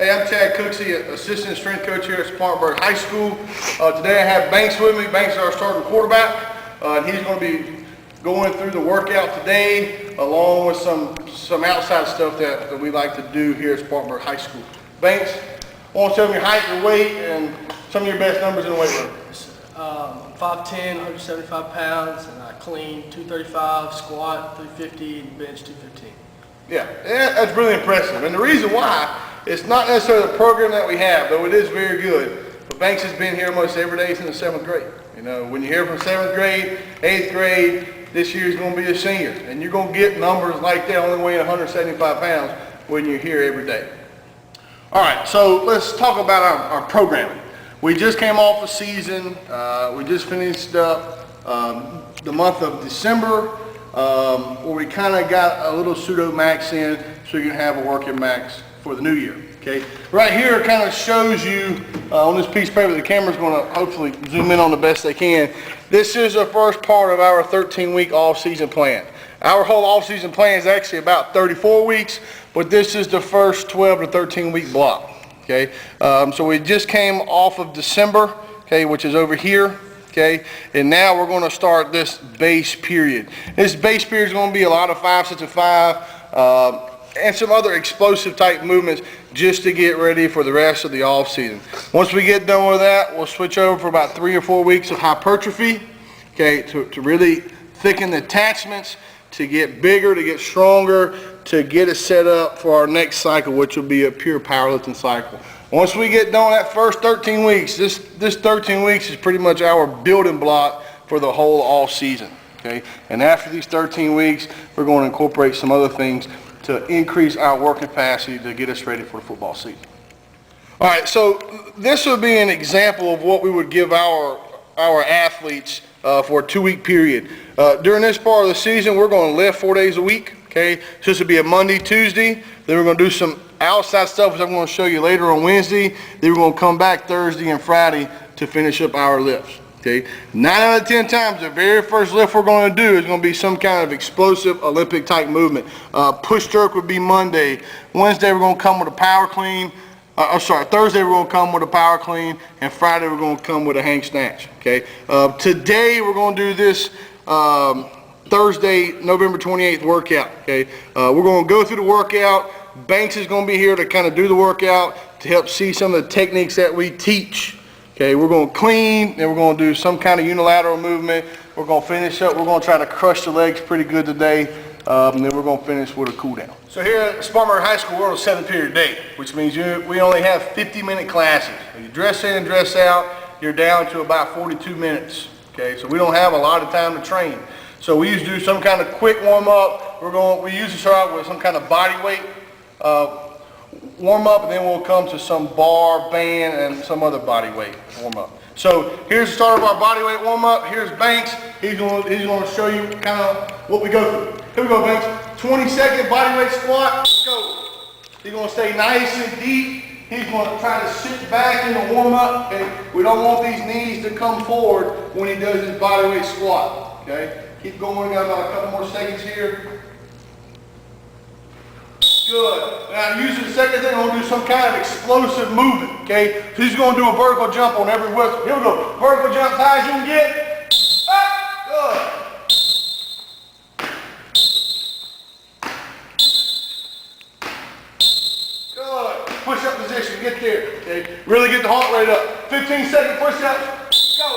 Hey, I'm Chad Cooksey, assistant strength coach here at Spartanburg High School. Today I have Banks with me. Banks is our starting quarterback. And he's going to be going through the workout today, along with some outside stuff that we like to do here at Spartanburg High School. Banks, I want to tell me your height, your weight, and some of your best numbers in the weight room. I'm 5'10", 175 pounds, and I clean 235, squat 350, and bench 215. Yeah, that's really impressive. And the reason why, it's not necessarily the program that we have, though it is very good. But Banks has been here almost every day since the 7th grade. You know, when you're here from 7th grade, 8th grade, this year is going to be a senior. And you're going to get numbers like that only weighing 175 pounds when you're here every day. All right, so let's talk about our programming. We just came off a season. We just finished up the month of December, where we kind of got a little pseudo max in so you can have a working max for the new year. Okay, right here it kind of shows you on this piece of paper. The camera's going to hopefully zoom in on the best they can. This is the first part of our 13-week off-season plan. Our whole off-season plan is actually about 34 weeks, but this is the first 12 to 13-week block. Okay, so we just came off of December, okay, which is over here. Okay, and now we're going to start this base period. This base period is going to be a lot of 5 sets of 5 and some other explosive type movements just to get ready for the rest of the off season. Once we get done with that, we'll switch over for about 3 or 4 weeks of hypertrophy, okay, to really thicken the attachments, to get bigger, to get stronger, to get us set up for our next cycle, which will be a pure powerlifting cycle. Once we get done that first 13 weeks, this 13 weeks is pretty much our building block for the whole off season. Okay, and after these 13 weeks, we're going to incorporate some other things to increase our work capacity to get us ready for the football season. All right, so this would be an example of what we would give our athletes for a 2-week period. During this part of the season, we're going to lift 4 days a week. Okay, so this would be a Monday, Tuesday. Then we're going to do some outside stuff, which I'm going to show you later on Wednesday. Then we're going to come back Thursday and Friday to finish up our lifts. Okay, 9 out of 10 times, the very first lift we're going to do is going to be some kind of explosive Olympic type movement. Push jerk would be Monday. Wednesday we're going to come with a power clean. Thursday we're going to come with a power clean, and Friday we're going to come with a hang snatch. Okay, today we're going to do this Thursday, November 28th workout. Okay, we're going to go through the workout. Banks is going to be here to kind of do the workout to help see some of the techniques that we teach. Okay, we're going to clean, then we're going to do some kind of unilateral movement. We're going to finish up. We're going to try to crush the legs pretty good today, and then we're going to finish with a cool down. So here at Spartanburg High School, we're on a 7-period day, which means we only have 50-minute classes. When you dress in and dress out, you're down to about 42 minutes. Okay, so we don't have a lot of time to train. So we usually do some kind of quick warm-up. We usually start out with some kind of body weight warm up, and then we'll come to some bar, band, and some other body weight warm up. So here's the start of our body weight warm up. Here's Banks. He's going to show you kind of what we go through. Here we go, Banks. 20-second body weight squat. Let's go. He's going to stay nice and deep. He's going to try to sit back in the warm up, and we don't want these knees to come forward when he does his body weight squat. Okay. Keep going. We got about a couple more seconds here. Good. Now, using the second thing, I'm going to do some kind of explosive movement, okay? So he's going to do a vertical jump on every whistle. Here we go. Vertical jump, high as you can get. Good. Good. Push-up position. Get there, okay? Really get the heart rate up. 15-second push-ups. Go.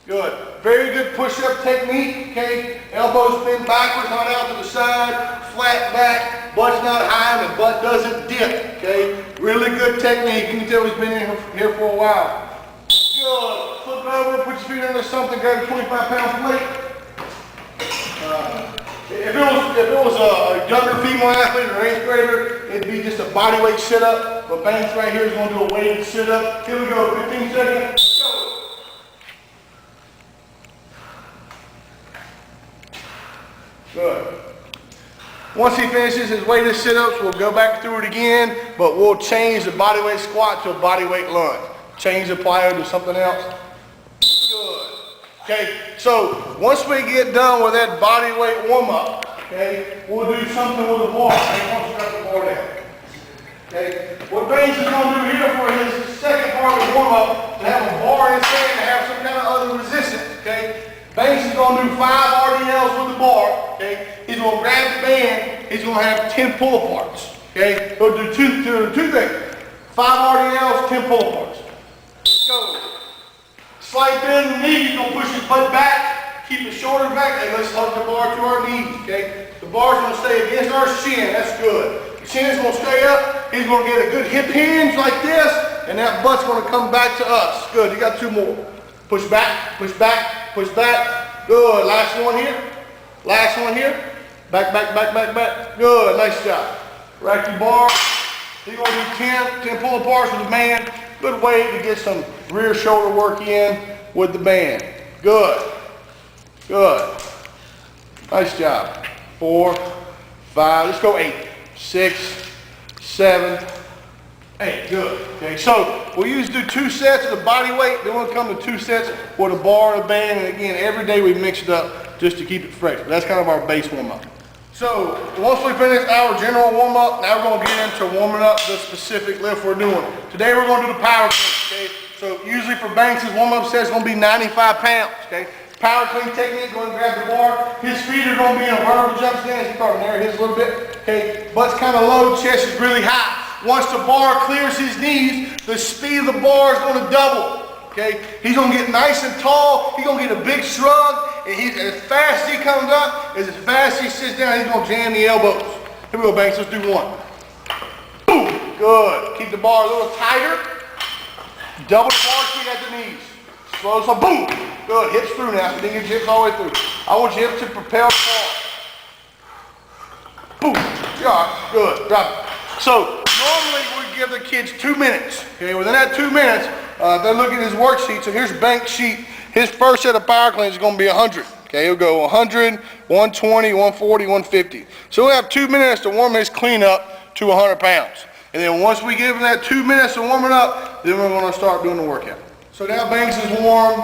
Good. Very good push-up technique, okay? Elbows bend backwards, not out to the side, flat back, butt's not high, and the butt doesn't dip, okay? Really good technique. You can tell he's been in here for a while. Good. Flip it over, put your feet under something, grab a 25-pound plate. If it was a younger female athlete or 8th grader, it'd be just a body weight sit-up, but Banks right here is going to do a weighted sit-up. Here we go, 15 seconds. Go. Good. Once he finishes his weighted sit-ups, we'll go back through it again, but we'll change the body weight squat to a body weight lunge. Change the plyo to something else. Good. Okay, so once we get done with that body weight warm-up, okay, we'll do something with the bar. Okay, once you got the bar down. Okay? What Banks is going to do here for his second part of the warm-up, to have a bar in his hand, to have some kind of other resistance, okay? Banks is going to do 5 RDLs with the bar, okay? He's going to grab the band, he's going to have 10 pull-aparts, okay? He'll do two things. 5 RDLs, 10 pull-aparts. Go. Slight bend in the knee, he's going to push his butt back, keep his shoulder back, and let's hug the bar to our knees, okay? The bar's going to stay against our shin, that's good. The chin's going to stay up, he's going to get a good hip hinge like this, and that butt's going to come back to us. Good, you got 2 more. Push back, push back, push back. Good, last one here. Last one here. Back, back, back, back, back. Good, nice job. Rack your bar. He's going to do 10 pull-aparts with the band. Good way to get some rear shoulder work in with the band. Good. Good. Nice job. 4, 5, let's go 8, 6, 7, 8. Good. Okay, so we usually do 2 sets of the body weight. Then we'll come to 2 sets with a bar and a band. And again, every day we mix it up just to keep it fresh. But that's kind of our base warm-up. So once we finish our general warm-up, now we're going to get into warming up the specific lift we're doing. Today we're going to do the power clean. Okay, so usually for Banks' warm-up set is going to be 95 pounds. Okay, power clean technique. Go and grab the bar. His feet are going to be in a vertical jump stance. He probably narrow his a little bit. Okay, butt's kind of low, chest is really high. Once the bar clears his knees, the speed of the bar is going to double. Okay, he's going to get nice and tall. He's going to get a big shrug. And as fast as he comes up, as fast as he sits down, he's going to jam the elbows. Here we go, Banks. Let's do 1. Boom. Good. Keep the bar a little tighter. Double the bar kick at the knees. Slow, so boom. Good. Hips through now. So then get your hips all the way through. I want your hips to propel the bar. Boom. Yeah. Good. Drop it. So normally we give the kids 2 minutes. Okay. Within that 2 minutes, they're looking at his worksheet. So here's Banks' sheet. His first set of power cleans is going to be 100. Okay, he'll go 100, 120, 140, 150. So we'll have 2 minutes to warm his clean up to 100 pounds. And then once we give him that 2 minutes to warm it up, then we're going to start doing the workout. So now Banks is warm.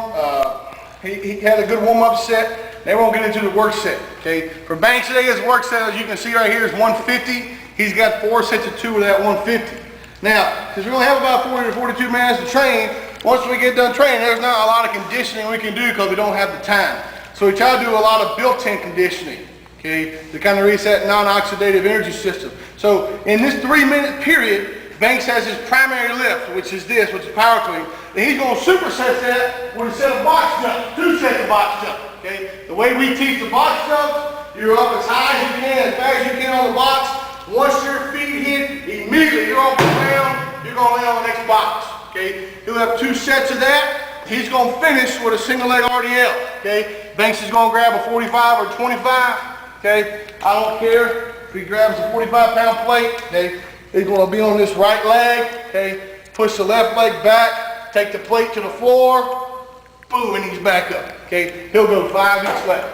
He had a good warm-up set. Now we're going to get into the work set. Okay, for Banks today, his work set, as you can see right here, is 150. He's got 4 sets of 2 with that 150. Now, because we only have about 40 to 42 minutes to train, once we get done training, there's not a lot of conditioning we can do because we don't have the time. So we try to do a lot of built-in conditioning, okay, to kind of reset non-oxidative energy system. So in this 3-minute period, Banks has his primary lift, which is power clean. And he's going to superset that with a set of box jumps, 2 sets of box jumps, okay. The way we teach the box jumps, you're up as high as you can, as fast as you can on the box. Once your feet hit, immediately you're off the ground, you're going to lay on the next box. Okay, he'll have 2 sets of that. He's going to finish with a single leg RDL. Okay, Banks is going to grab a 45 or 25. Okay, I don't care if he grabs a 45-pound plate. Okay, he's going to be on this right leg. Okay, push the left leg back, take the plate to the floor, boom, and he's back up. Okay, he'll go 5 each leg.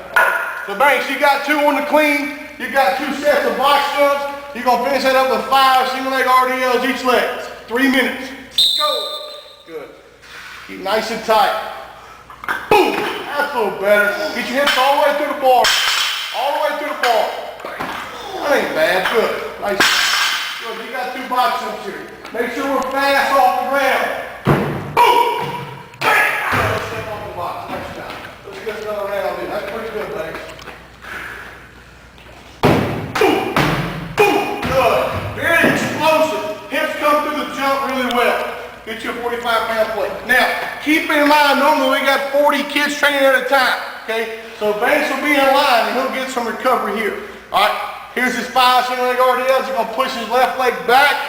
So Banks, you got 2 on the clean. You got 2 sets of box jumps. You're going to finish that up with 5 single leg RDLs each leg. 3 minutes. Go. Good. Keep nice and tight. Boom. That's a little better. Get your hips all the way through the bar. All the way through the bar. That ain't bad. Good. Nice. Good. You got 2 box jumps here. Make sure we're fast off the ground. Boom. Bam. Let's step off the box. Nice job. Let's get another round in. That's pretty good, Banks. Boom. Boom. Good. Very explosive. Hips come through the jump really well. Get you a 45-pound plate. Now, keep in mind, normally we got 40 kids training at a time, okay? So Banks will be in line and he'll get some recovery here. All right, here's his 5 single leg RDLs. He's gonna push his left leg back.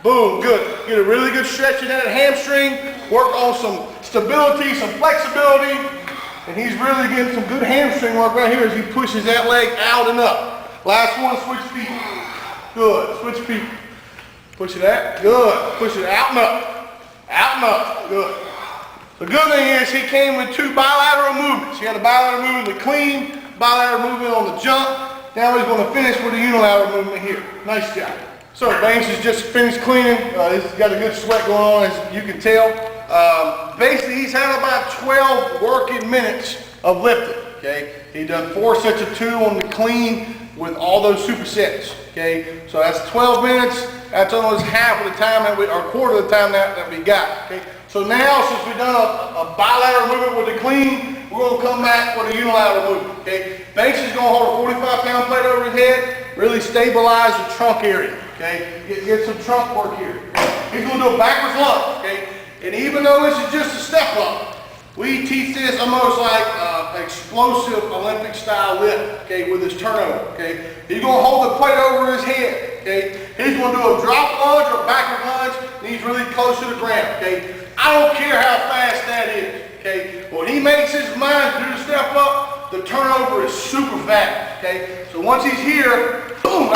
Boom, good. Get a really good stretch in that hamstring. Work on some stability, some flexibility. And he's really getting some good hamstring work right here as he pushes that leg out and up. Last one, switch feet. Good, switch feet. Push it out, good. Push it out and up. Out and up, good. The good thing is he came with 2 bilateral movements. He had a bilateral movement in the clean, bilateral movement on the jump. Now he's going to finish with a unilateral movement here. Nice job. So Banks has just finished cleaning. He's got a good sweat going on, as you can tell. Basically, he's had about 12 working minutes of lifting. okay? He done 4 sets of 2 on the clean with all those supersets, okay? So that's 12 minutes. That's almost half of the time that or quarter of the time that we got, okay? So now, since we've done a bilateral movement with the clean, we're gonna come back with a unilateral movement, okay? Banks is gonna hold a 45-pound plate over his head, really stabilize the trunk area, okay? Get some trunk work here. He's gonna do a backwards lunge, okay? And even though this is just a step up, we teach this almost like explosive Olympic style lift, okay, with his turnover, okay? He's gonna hold the plate over his head, okay? He's gonna do a drop lunge or backward lunge, and he's really close to the ground, okay? I don't care how fast that is, okay? When he makes his mind to do the step up, the turnover is super fast, okay? So once he's here, boom,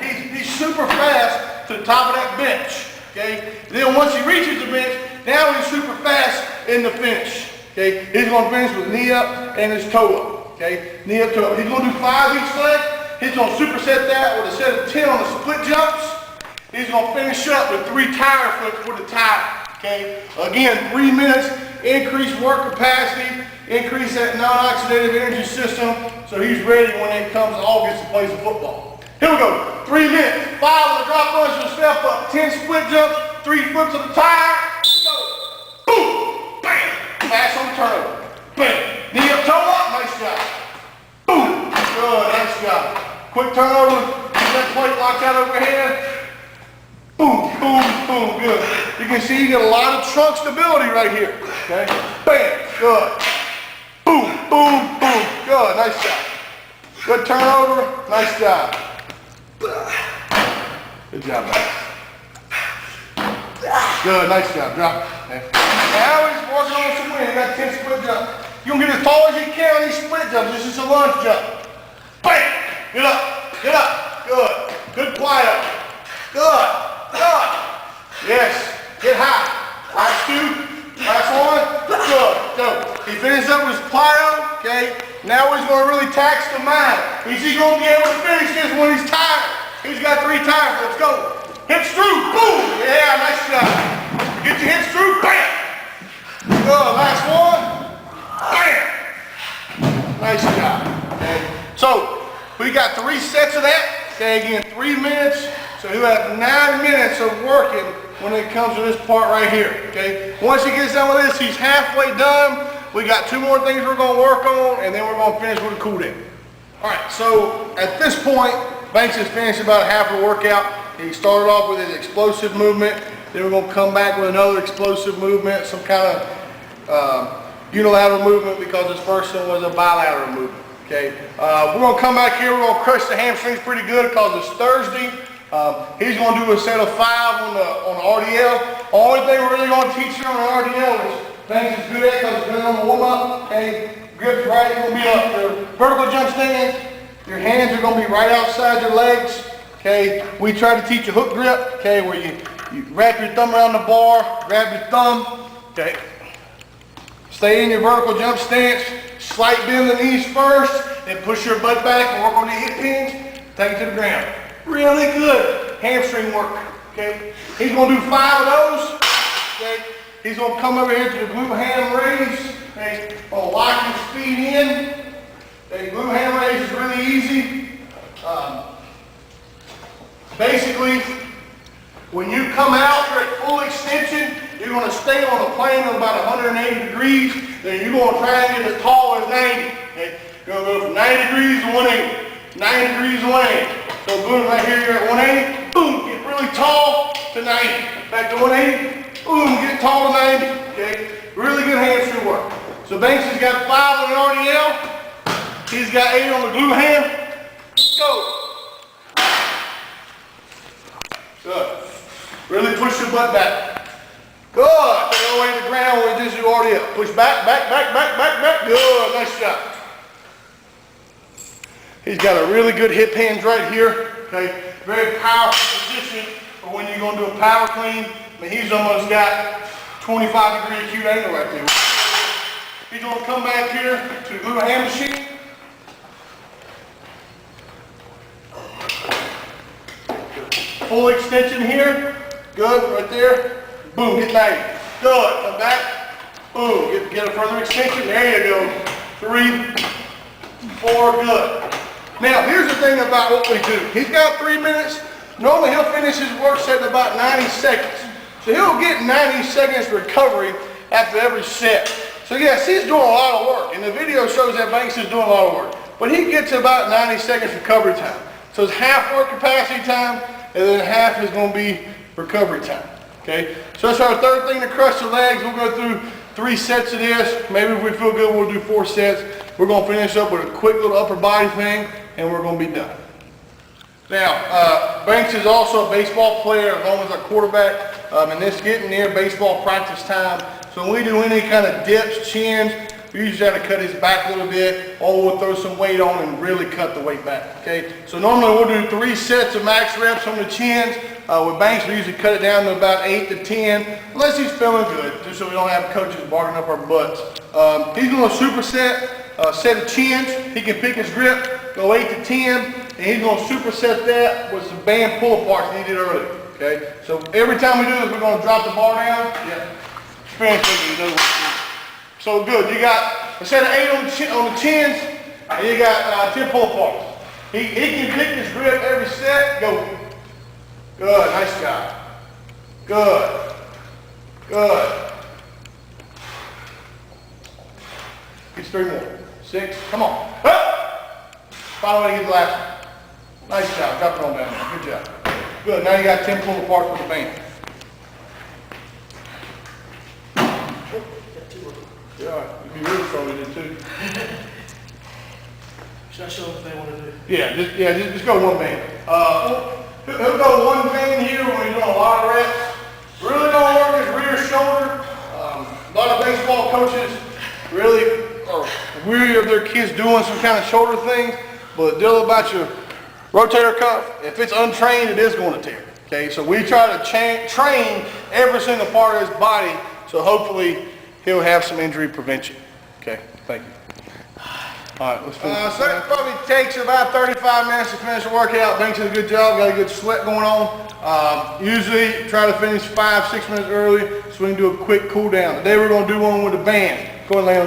he's super fast to the top of that bench, okay? Then once he reaches the bench, now he's super fast in the finish, okay? He's gonna finish with knee up and his toe up, okay? Knee up, toe up. He's gonna do 5 each leg. He's gonna superset that with a set of 10 on the split jumps. He's gonna finish up with 3 tire flips with the tire, okay? Again, 3 minutes, increase work capacity, increase that non-oxidative energy system, so he's ready when it comes August to play some football. Here we go, 3 minutes, 5 on the drop lunge to the step up, 10 split jumps, 3 flips of the tire, go. Boom, bam, pass on the turnover, bam, knee up, toe up, nice job. Boom, good, nice job. Quick turnover, get that plate locked out overhead. Boom, boom, boom, good. You can see you get a lot of trunk stability right here, okay? Bam, good. Boom, boom, boom, good, nice job. Good turnover, nice job. Good job, man. Good, nice job, drop it. Okay. Now he's working on some wind, he got 10 split jumps. You're gonna get as tall as you can on these split jumps, this is a lunge jump. Bam, get up, good. Good quiet up, good. Good. Yes. Get high. Last 2. Last 1. Good. Go. He finished up with his plyo. Okay. Now he's going to really tax the mind. Is he going to be able to finish this when he's tired? He's got 3 tires. Let's go. Hips through. Boom. Yeah. Nice job. Get your hips through. Bam. Good. Last 1. Bam. Nice job. Okay. So we got 3 sets of that. Okay. Again, 3 minutes. So he'll have 9 minutes of working when it comes to this part right here, okay? Once he gets done with this, he's halfway done. We got 2 more things we're gonna work on, and then we're gonna finish with a cool down. All right, so at this point, Banks has finished about half the workout. He started off with his explosive movement. Then we're gonna come back with another explosive movement, some kind of unilateral movement, because this first one was a bilateral movement, okay? We're gonna come back here, we're gonna crush the hamstrings pretty good because it's Thursday. He's going to do a set of 5 on the RDL. Only thing we're really going to teach you on the RDL is Banks is good at because it's good on the warm-up. Okay, grip's right, it's going to be up. Your vertical jump stance, your hands are going to be right outside your legs. Okay, we try to teach a hook grip. Okay, where you wrap your thumb around the bar, grab your thumb. Okay, stay in your vertical jump stance. Slight bend the knees first, then push your butt back and work on the hip hinge. Take it to the ground. Really good hamstring work, okay? He's going to do 5 of those, okay? He's going to come over here to the glute ham raise, okay? Going to lock his feet in. Okay, glute ham raise is really easy. Basically, when you come out, you're at full extension, you're going to stay on a plane of about 180 degrees, then you're going to try and get as tall as 90, okay? You're going to go from 90 degrees to 180, 90 degrees to 180. So boom, right here you're at 180, boom, get really tall to 90. Back to 180, boom, get tall to 90, okay? Really good hamstring work. So Banks has got 5 on the RDL, he's got 8 on the glute ham. Go. Good. Really push your butt back. Good. Take all the way to the ground when we do the RDL. Push back, back, back, back, back, back. Good, nice job. He's got a really good hip hinge right here, okay? Very powerful position for when you're gonna do a power clean. I mean, he's almost got 25-degree acute angle right there. He's gonna come back here to the glute ham machine. Full extension here, good, right there. Boom, get 90. Good, come back. Boom, get a further extension, there you go. 3, 4, good. Now, here's the thing about what we do. He's got 3 minutes. Normally, he'll finish his work set in about 90 seconds. So he'll get 90 seconds recovery after every set. So yes, he's doing a lot of work. And the video shows that Banks is doing a lot of work. But he gets about 90 seconds recovery time. So it's half work capacity time, and then half is going to be recovery time. Okay? So that's our third thing to crush the legs. We'll go through 3 sets of this. Maybe if we feel good, we'll do 4 sets. We're going to finish up with a quick little upper body thing, and we're going to be done. Now, Banks is also a baseball player, along with our quarterback, and it's getting near baseball practice time. So when we do any kind of dips, chins, we usually have to cut his back a little bit, or we'll throw some weight on and really cut the weight back, okay? So normally we'll do 3 sets of max reps on the chins. With Banks, we usually cut it down to about 8 to 10, unless he's feeling good, just so we don't have coaches barking up our butts. He's going to superset a set of chins. He can pick his grip, go 8 to 10, and he's going to superset that with some band pull-aparts that he did earlier, okay? So every time we do this, we're going to drop the bar down. Yeah. Experience it, you know. So good. You got a set of 8 on the chins, and you got 10 pull-aparts. He can pick his grip every set. Go. Good. Nice job. Good. Good. Gets 3 more. 6. Come on. Finally get the last one. Nice job. Drop it on down there. Good job. Good. Now you got 10 pull-aparts with the band. Yeah, if you really strong, you did too. Should I show them what they want to do? Yeah, just go 1 band. He'll go 1 band here when he's doing a lot of reps. Really don't work his rear shoulder. A lot of baseball coaches really are weary of their kids doing some kind of shoulder thing. But the deal about your rotator cuff, if it's untrained, it is going to tear. Okay, so we try to train every single part of his body, so hopefully he'll have some injury prevention. Okay, thank you. All right, let's finish. So it probably takes about 35 minutes to finish the workout. Banks does a good job, got a good sweat going on. Usually try to finish 5-6 minutes early so we can do a quick cool down. Today we're going to do one with a band. Go and lay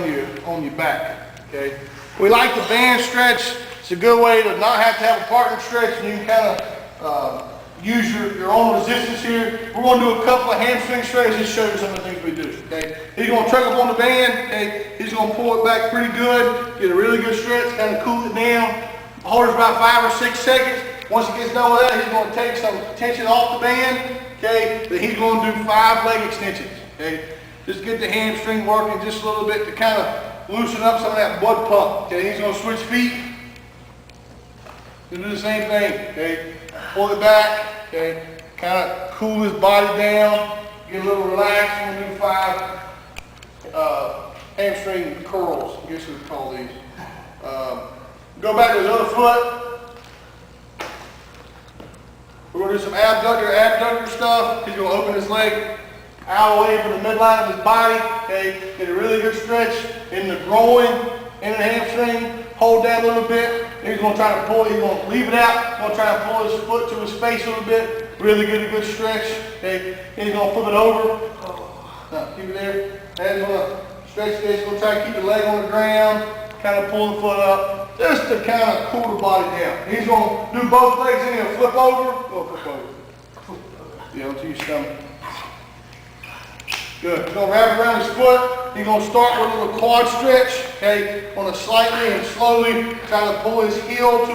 on your back. Okay. We like the band stretch. It's a good way to not have to have a partner stretch, and you can kind of use your own resistance here. We're going to do a couple of hamstring stretches to show you some of the things we do. Okay. He's going to truck up on the band. Okay. He's going to pull it back pretty good, get a really good stretch, kind of cool it down. Hold it for about 5 or 6 seconds. Once he gets done with that, he's going to take some tension off the band. Okay. Then he's going to do 5 leg extensions. Okay. Just get the hamstring working just a little bit to kind of loosen up some of that blood pump. Okay. He's going to switch feet. He'll do the same thing. Okay. Pull it back. Okay. Kind of cool his body down. Get a little relaxed. We'll do 5 hamstring curls. I guess we would call these. Go back to his other foot. We're going to do some abductor stuff. He's going to open his leg out away from the midline of his body. Okay. Get a really good stretch in the groin, in the hamstring. Hold down a little bit. He's going to try to pull. He's going to leave it out. He's going to try to pull his foot to his face a little bit. Really get a good stretch. Okay. Then he's going to flip it over. Now, keep it there. And he's going to stretch this. He's going to try to keep the leg on the ground. Kind of pull the foot up. Just to kind of cool the body down. He's going to do both legs and he'll flip over. Go flip over. Yeah, onto your stomach. Good. He's going to wrap around his foot. He's going to start with a little quad stretch. Okay. On a slightly and slowly trying to pull his heel to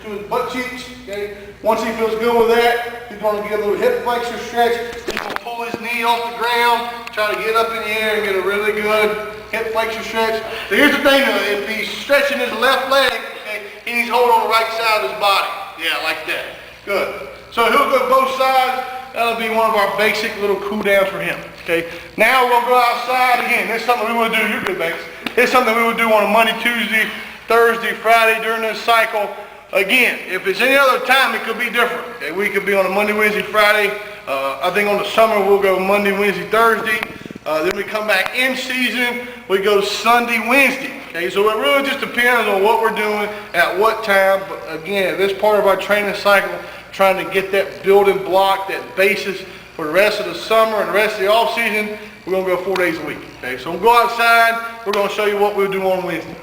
his butt cheeks. Okay. Once he feels good with that, he's going to get a little hip flexor stretch. He's going to pull his knee off the ground, try to get up in the air and get a really good hip flexor stretch. So here's the thing though, if he's stretching his left leg, okay, he needs to hold on the right side of his body. Yeah, like that. Good. So he'll go both sides. That'll be one of our basic little cool downs for him. Okay. Now we're going to go outside again. This is something we will do. You're good, Banks. It's something we will do on a Monday, Tuesday, Thursday, Friday during this cycle. Again, if it's any other time, it could be different. Okay? We could be on a Monday, Wednesday, Friday. I think on the summer we'll go Monday, Wednesday, Thursday. Then we come back in season, we go Sunday, Wednesday. Okay, so it really just depends on what we're doing at what time. But again, this part of our training cycle, trying to get that building block, that basis for the rest of the summer and the rest of the off season. We're going to go 4 days a week. Okay, so we'll go outside. We're going to show you what we'll do on Wednesday.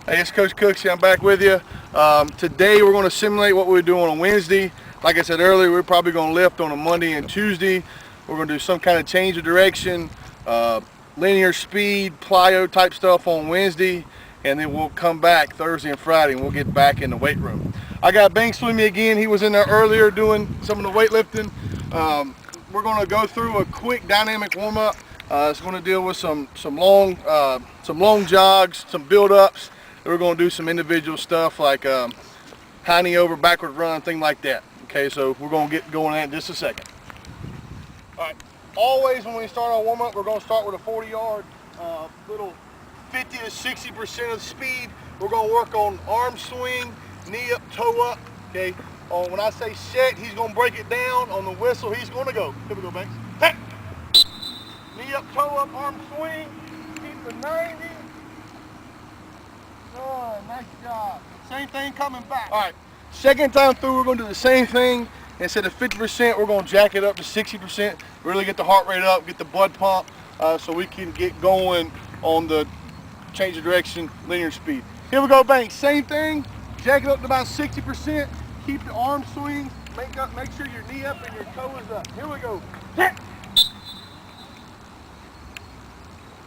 Hey, it's Coach Cooksey. I'm back with you. Today we're going to simulate what we were doing on Wednesday. Like I said earlier, we're probably going to lift on a Monday and Tuesday. We're going to do some kind of change of direction, linear speed, plyo type stuff on Wednesday, and then we'll come back Thursday and Friday and we'll get back in the weight room. I got Banks with me again. He was in there earlier doing some of the weightlifting. We're going to go through a quick dynamic warm-up. It's going to deal with some long jogs, some build-ups. We're going to do some individual stuff like high knee over, backward run, thing like that. Okay, so we're going to get going at in just a second. All right, always when we start our warm-up, we're going to start with a 40-yard little 50 to 60% of the speed. We're going to work on arm swing, knee up, toe up. Okay, when I say set, he's going to break it down. On the whistle, he's going to go. Here we go, Banks. Hey! Knee up, toe up, arm swing. Keep the 90. Good, nice job. Same thing coming back. All right, second time through, we're going to do the same thing. Instead of 50%, we're going to jack it up to 60%. Really get the heart rate up, get the blood pump, so we can get going on the change of direction, linear speed. Here we go, Banks. Same thing. Jack it up to about 60%. Keep the arm swing. Make sure your knee up and your toe is up. Here we go.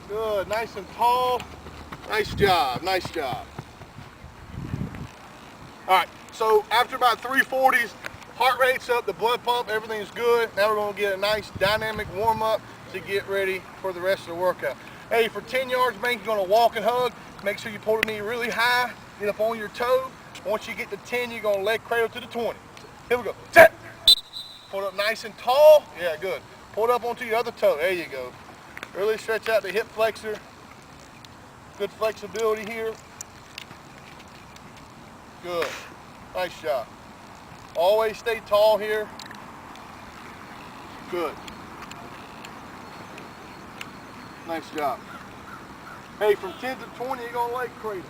Good, nice and tall. Nice job, nice job. All right, so after about 340s, heart rate's up, the blood pump, everything's good. Now we're gonna get a nice dynamic warm up to get ready for the rest of the workout. Hey, for 10 yards, Bank, you're gonna walk and hug. Make sure you pull the knee really high, get up on your toe. Once you get to 10, you're gonna leg cradle to the 20. Here we go, 10. Pull it up nice and tall, yeah, good. Pull it up onto your other toe, there you go. Really stretch out the hip flexor. Good flexibility here. Good. Nice job. Always stay tall here. Good. Nice job. Hey, from 10 to 20, you're going to leg cradle.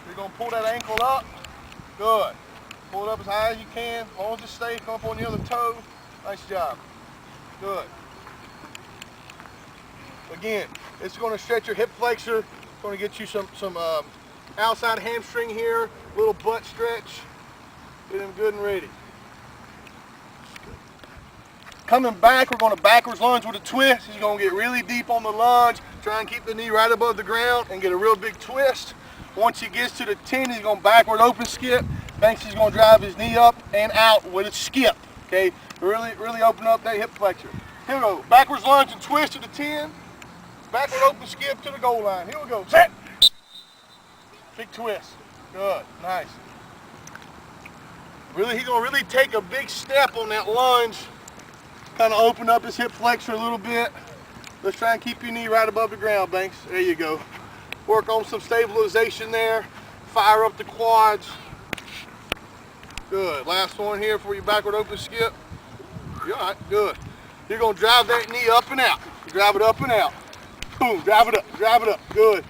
You're going to pull that ankle up. Good. Pull it up as high as you can. As long as it stays, come up on the other toe. Nice job. Good. Again, it's going to stretch your hip flexor. It's going to get you some outside hamstring here, little butt stretch. Get him good and ready. Coming back, we're going to backwards lunge with a twist. He's going to get really deep on the lunge. Try and keep the knee right above the ground and get a real big twist. Once he gets to the 10, he's going backward open skip. Banks is going to drive his knee up and out with a skip. Okay, really open up that hip flexor. Here we go, backwards lunge and twist to the 10. Backward open skip to the goal line. Here we go. Set. Big twist. Good. Nice. He's going to really take a big step on that lunge. Kind of open up his hip flexor a little bit. Let's try and keep your knee right above the ground, Banks. There you go. Work on some stabilization there. Fire up the quads. Good. Last one here for your backward open skip. You're all right. Good. You're going to drive that knee up and out. Drive it up and out. Boom, drive it up, good.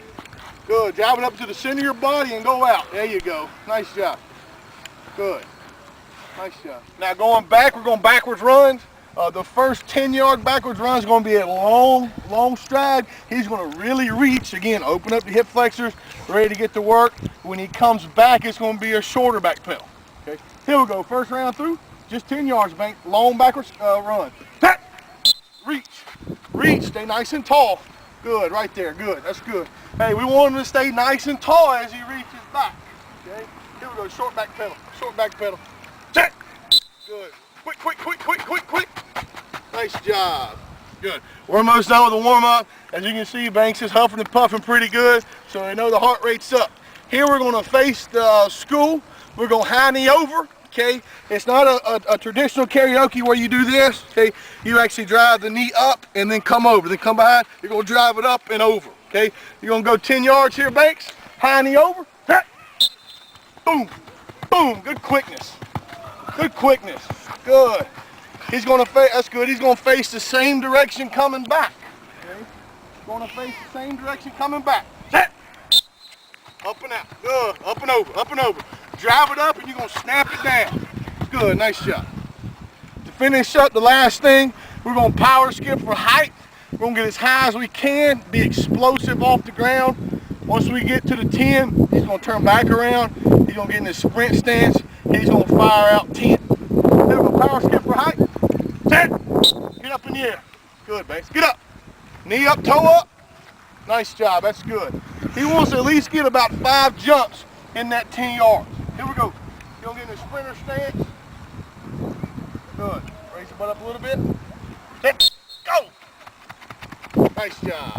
Good, drive it up to the center of your body and go out. There you go, nice job. Good, nice job. Now going back, we're going backwards runs. The first 10-yard backwards run is going to be a long stride. He's going to really reach, again, open up the hip flexors, ready to get to work. When he comes back, it's going to be a shorter back pedal. Okay, here we go, first round through, just 10 yards, Bank, long backwards run. Reach, stay nice and tall. Good, right there, good, that's good. Hey, we want him to stay nice and tall as he reaches back, okay? Here we go, short back pedal. Check. Good, quick. Nice job, good. We're almost done with the warm-up. As you can see, Banks is huffing and puffing pretty good, so I know the heart rate's up. Here we're gonna face the school. We're gonna high knee over. Okay, it's not a traditional karaoke where you do this. Okay, you actually drive the knee up and then come over, then come behind. You're gonna drive it up and over. Okay, you're gonna go 10 yards here, Banks. High knee over. Boom, boom. Good quickness. Good. He's gonna face. That's good. He's gonna face the same direction coming back. Okay, gonna face the same direction coming back. Up and out. Good. Up and over. Drive it up and you're going to snap it down. Good, nice job. To finish up the last thing, we're going to power skip for height. We're going to get as high as we can, be explosive off the ground. Once we get to the 10, he's going to turn back around. He's going to get in his sprint stance. He's going to fire out 10. Here we go, power skip for height. 10. Get up in the air. Good, Banks. Get up. Knee up, toe up. Nice job. That's good. He wants to at least get about 5 jumps in that 10 yards. Here we go. He's going to get in his sprinter stance. Good. Raise the butt up a little bit. 10. Go. Nice job.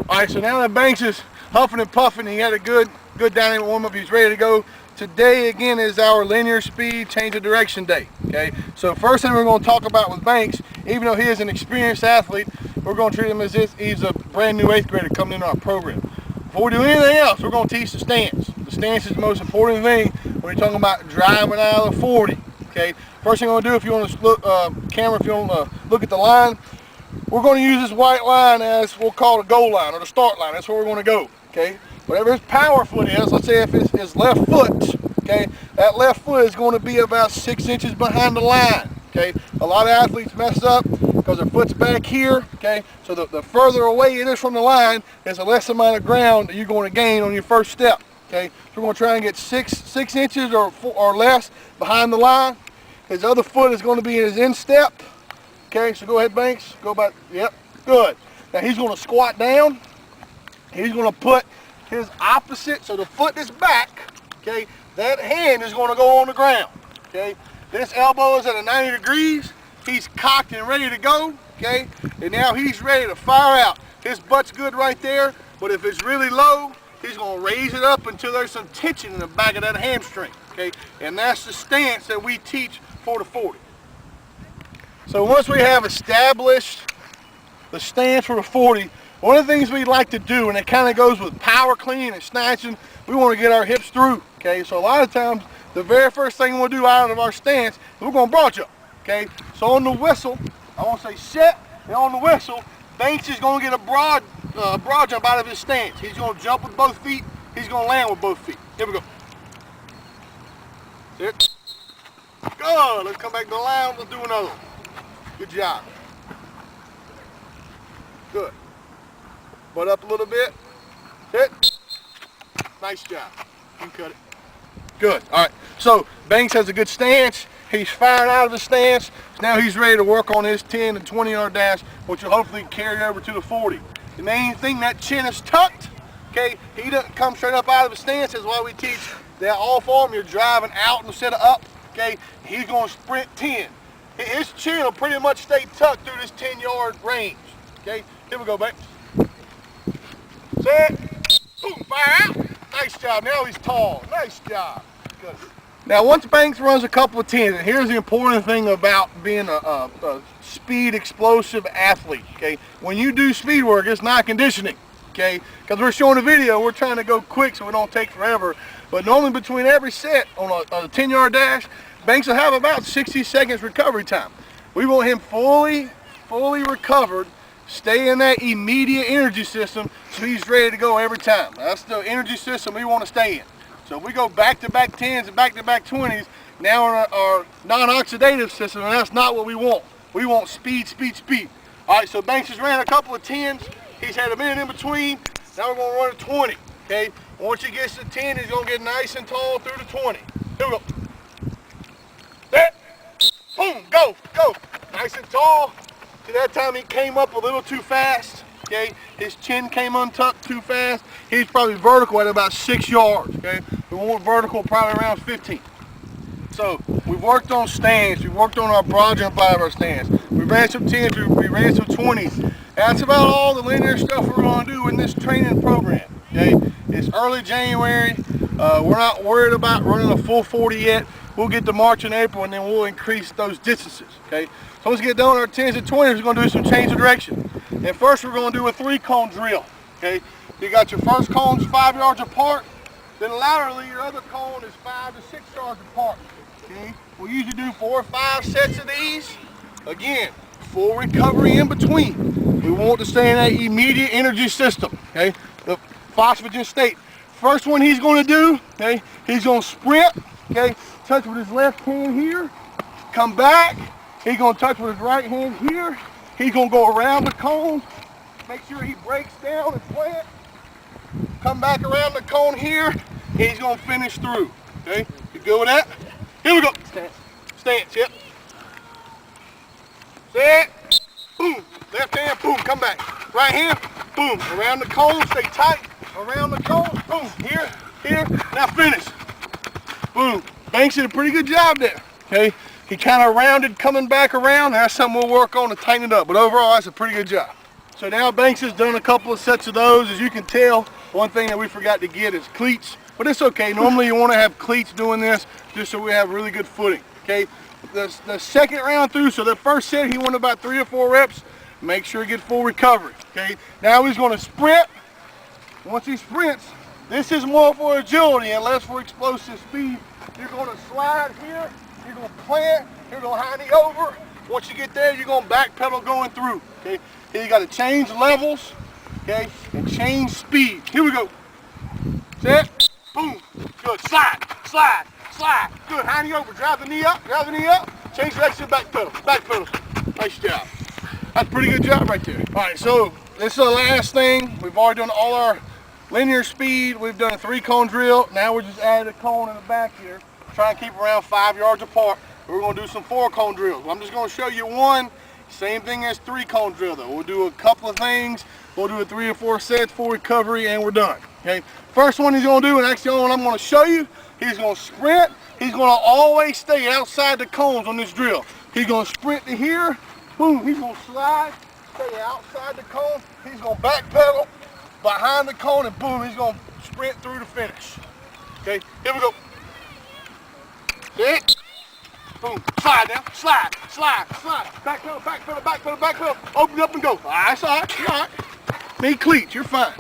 All right, so now that Banks is huffing and puffing, he had a good dynamic warm-up. He's ready to go. Today, again, is our linear speed change of direction day, okay? So first thing we're going to talk about with Banks, even though he is an experienced athlete, we're going to treat him as if he's a brand new 8th grader coming into our program. Before we do anything else, we're going to teach the stance. The stance is the most important thing when you're talking about driving out of the 40, okay? First thing I'm going to do, if you want to look, camera, if you want to look at the line, we're going to use this white line as we'll call the goal line or the start line. That's where we're going to go, okay? Whatever his power foot is, let's say if it's his left foot, okay, that left foot is going to be about 6 inches behind the line, okay? A lot of athletes mess up because their foot's back here, okay? So the further away it is from the line, there's a less amount of ground that you're going to gain on your first step, okay? So we're going to try and get six inches or less behind the line. His other foot is going to be in his instep, okay? So go ahead, Banks. Go about, yep, good. Now he's going to squat down. He's going to put his opposite, so the foot is back, okay? That hand is going to go on the ground, okay? This elbow is at a 90 degrees. He's cocked and ready to go, okay? And now he's ready to fire out. His butt's good right there, but if it's really low, he's going to raise it up until there's some tension in the back of that hamstring, okay? And that's the stance that we teach for the 40. So once we have established the stance for the 40, one of the things we like to do, and it kind of goes with power clean and snatching, we want to get our hips through, okay? So a lot of times, the very first thing we'll do out of our stance, we're going to broad jump, okay? So on the whistle, I want to say set, and on the whistle, Banks is going to get a broad jump out of his stance. He's going to jump with both feet. He's going to land with both feet. Here we go. Sit. Good. Let's come back to the line. Let's do another one. Good job. Good. Butt up a little bit. Hit. Nice job. You can cut it. Good. All right. So Banks has a good stance. He's firing out of the stance. Now he's ready to work on his 10 and 20 yard dash, which will hopefully carry over to the 40. The main thing, that chin is tucked. Okay. He doesn't come straight up out of the stance. That's why we teach that off arm. You're driving out instead of up. Okay. He's going to sprint 10. His chin will pretty much stay tucked through this 10 yard range. Okay. Here we go, Banks. Set. Boom, fire out. Nice job. Now he's tall. Nice job. Good. Now once Banks runs a couple of 10s, and here's the important thing about being a speed explosive athlete, okay? When you do speed work, it's not conditioning, okay? Because we're showing a video, we're trying to go quick so we don't take forever. But normally between every set on a 10 yard dash, Banks will have about 60 seconds recovery time. We want him fully recovered, stay in that immediate energy system so he's ready to go every time. That's the energy system we want to stay in. So if we go back-to-back 10s and back-to-back 20s, now our non-oxidative system, and that's not what we want. We want speed, speed, speed. All right, so Banks has ran a couple of 10s. He's had a minute in between. Now we're going to run a 20, okay? Once he gets to 10, he's going to get nice and tall through the 20. Here we go. Set. Boom, go, go. Nice and tall. See, that time he came up a little too fast, okay? His chin came untucked too fast. He's probably vertical at about 6 yards, okay? We want vertical probably around 15. So we've worked on stance. We've worked on our broad jump out of our stance. We ran some 10s, we ran some 20s. That's about all the linear stuff we're going to do in this training program, okay? It's early January. We're not worried about running a full 40 yet. We'll get to March and April, and then we'll increase those distances, okay? So let's get done with our 10s and 20s. We're going to do some change of direction. And first we're going to do a 3-cone drill, okay? You got your first cones 5 yards apart. Then laterally, your other cone is 5 to 6 yards apart, okay? We usually do 4 or 5 sets of these. Again, full recovery in between. We want to stay in that immediate energy system, okay? The phosphagen state. First one he's going to do, okay? He's going to sprint, okay? Touch with his left hand here. Come back. He's going to touch with his right hand here. He's going to go around the cone. Make sure he breaks down and plant. come back around the cone here, and he's gonna finish through. Okay, you good with that? Here we go. Stance, yep. Set, boom. Left hand, boom, come back. Right hand, boom. Around the cone, stay tight. Around the cone, boom. Here, now finish. Boom. Banks did a pretty good job there. Okay, he kind of rounded coming back around. That's something we'll work on to tighten it up. But overall, that's a pretty good job. So now Banks has done a couple of sets of those. As you can tell, one thing that we forgot to get is cleats. But it's okay. Normally you want to have cleats doing this just so we have really good footing. Okay, the second round through, so the first set he went about 3 or 4 reps. Make sure he gets full recovery. Okay, now he's going to sprint. Once he sprints, this is more for agility and less for explosive speed. You're going to slide here, you're going to plant, you're going to high knee over. Once you get there, you're going to backpedal going through. Okay, here you got to change levels, okay, and change speed. Here we go. Set, boom, good. Slide, slide, slide. Good. High knee over. Drive the knee up, change direction, backpedal. Nice job. That's a pretty good job right there. All right, so this is the last thing. We've already done all our linear speed. We've done a 3-cone drill. Now we're just adding a cone in the back here. Try and keep around 5 yards apart. We're going to do some 4-cone drills. I'm just going to show you one. Same thing as 3-cone drill though. We'll do a couple of things. We'll do a 3 or 4 sets, full recovery, and we're done. Okay. First one he's going to do, and actually the one I'm going to show you, he's going to sprint. He's going to always stay outside the cones on this drill. He's going to sprint to here. Boom, he's going to slide, stay outside the cone. He's going to backpedal behind the cone, and boom, he's going to sprint through the finish. Okay, here we go. Sit. Boom, slide now, slide. Backpedal. Open up and go. All right, all right. Need cleats, you're fine.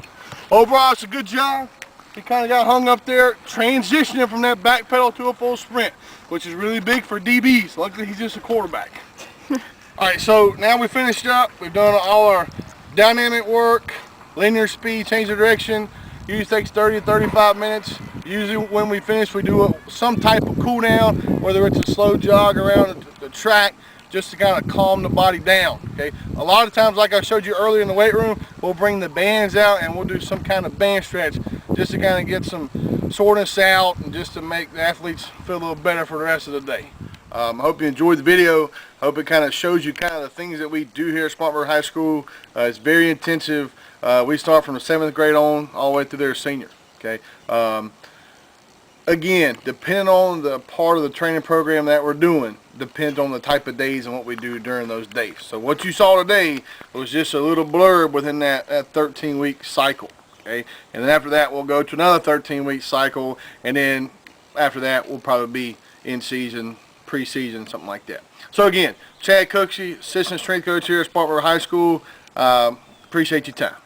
Overall, it's a good job. He kind of got hung up there, transitioning from that backpedal to a full sprint, which is really big for DBs. Luckily, he's just a quarterback. All right, so now we finished up. We've done all our dynamic work, linear speed, change of direction. Usually takes 30 to 35 minutes. Usually when we finish, we do some type of cool down, whether it's a slow jog around the track, just to kind of calm the body down, okay? A lot of times, like I showed you earlier in the weight room, we'll bring the bands out and we'll do some kind of band stretch just to kind of get some soreness out and just to make the athletes feel a little better for the rest of the day. I hope you enjoyed the video. I hope it kind of shows you kind of the things that we do here at Spartanburg High School. It's very intensive. We start from the 7th grade on all the way through their senior. Okay. Again, depending on the part of the training program that we're doing, depends on the type of days and what we do during those days. So what you saw today was just a little blurb within that 13-week cycle. Okay. And then after that, we'll go to another 13-week cycle, and then after that, we'll probably be in season, pre-season, something like that. So again, Chad Cooksey, Assistant Strength Coach here at Spartanburg High School. Appreciate your time.